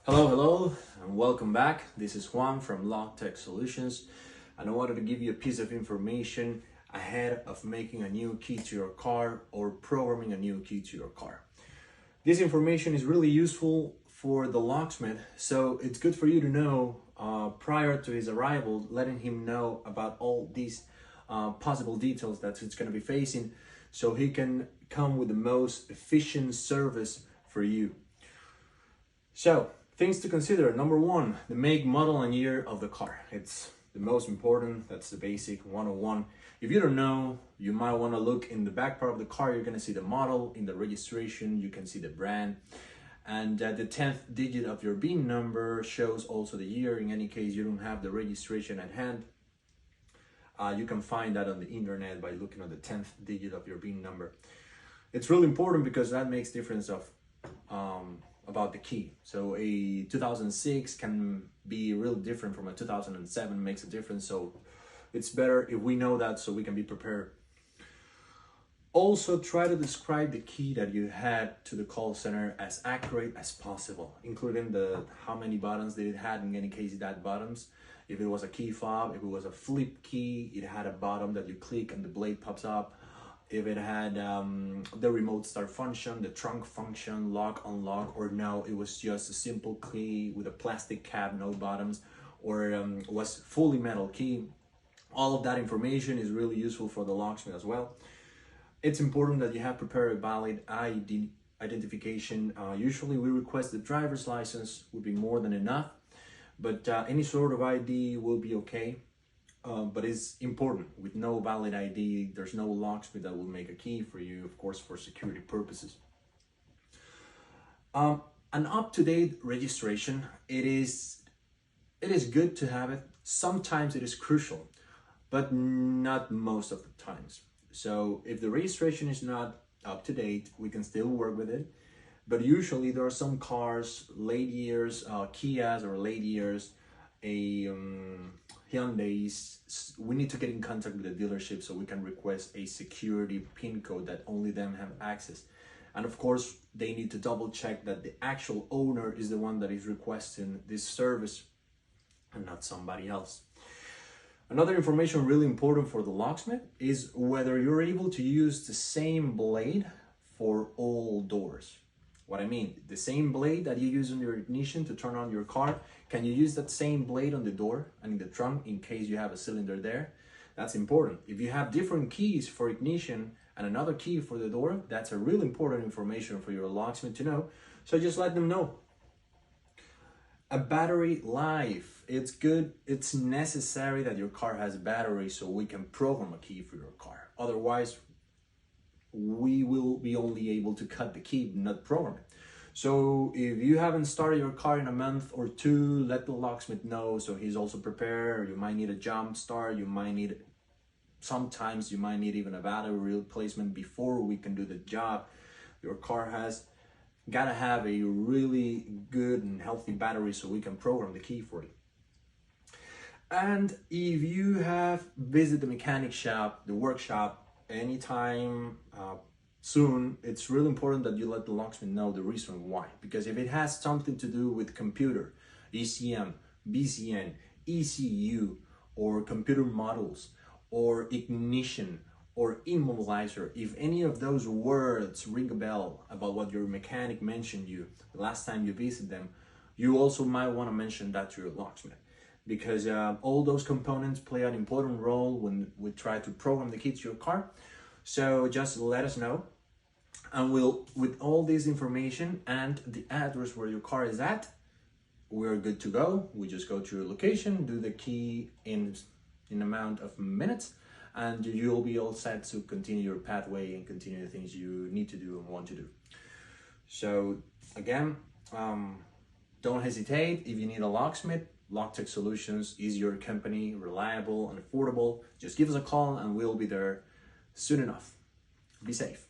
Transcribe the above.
Hello, and welcome back. This is Juan from Lock Tech Solutions, and I wanted to give you a piece of information ahead of making a new key to your car or programming a new key to your car. This information is really useful for the locksmith, so it's good for you to know prior to his arrival, letting him know about all these possible details that it's going to be facing, so he can come with the most efficient service for you. So, things to consider. Number one, the make, model, and year of the car. It's the most important. That's the basic 101. If you don't know, you might want to look in the back part of the car. You're going to see the model. In the registration, you can see the brand. And the 10th digit of your VIN number shows also the year. In any case, you don't have the registration at hand. You can find that on the internet by looking at the 10th digit of your VIN number. It's really important because that makes difference of about the key. So a 2006 can be real different from a 2007, makes a difference. So it's better if we know that so we can be prepared. Also, try to describe the key that you had to the call center as accurate as possible, including how many buttons did it had. In any case, it had buttons. If it was a key fob, if it was a flip key, it had a button that you click and the blade pops up. If it had the remote start function, the trunk function, lock, unlock, or no, it was just a simple key with a plastic cap, no buttons, or was fully metal key. All of that information is really useful for the locksmith as well. It's important that you have prepared a valid ID identification. Usually we request the driver's license would be more than enough, but any sort of ID will be okay. But it's important. With no valid ID, there's no locksmith that will make a key for you, of course, for security purposes. An up-to-date registration, it is good to have it. Sometimes it is crucial, but not most of the times. So if the registration is not up to date, we can still work with it. But usually there are some cars, late years, Kias or late years, Hyundai's, we need to get in contact with the dealership so we can request a security PIN code that only them have access. And of course, they need to double check that the actual owner is the one that is requesting this service and not somebody else. Another information really important for the locksmith is whether you're able to use the same blade for all doors. What I mean, the same blade that you use on your ignition to turn on your car, can you use that same blade on the door and in the trunk in case you have a cylinder there? That's important. If you have different keys for ignition and another key for the door, that's a really important information for your locksmith to know. So just let them know. A battery life. It's good. It's necessary that your car has a battery so we can program a key for your car. Otherwise, we will be only able to cut the key, not program it. So if you haven't started your car in a month or two, let the locksmith know so he's also prepared. You might need a jump start. Sometimes you might need even a battery replacement before we can do the job. Your car has gotta have a really good and healthy battery so we can program the key for you. And if you have visited the mechanic shop, the workshop, anytime soon, it's really important that you let the locksmith know the reason why. Because if it has something to do with computer, ECM, BCN, ECU, or computer models, or ignition, or immobilizer, if any of those words ring a bell about what your mechanic mentioned you the last time you visit them, you also might want to mention that to your locksmith. Because all those components play an important role when we try to program the key to your car. So just let us know, and with all this information and the address where your car is at, we're good to go. We just go to your location, do the key in amount of minutes, and you'll be all set to continue your pathway and continue the things you need to do and want to do. So again, don't hesitate. If you need a locksmith, Lock Tech Solutions is your company, reliable and affordable. Just give us a call and we'll be there soon enough. Be safe.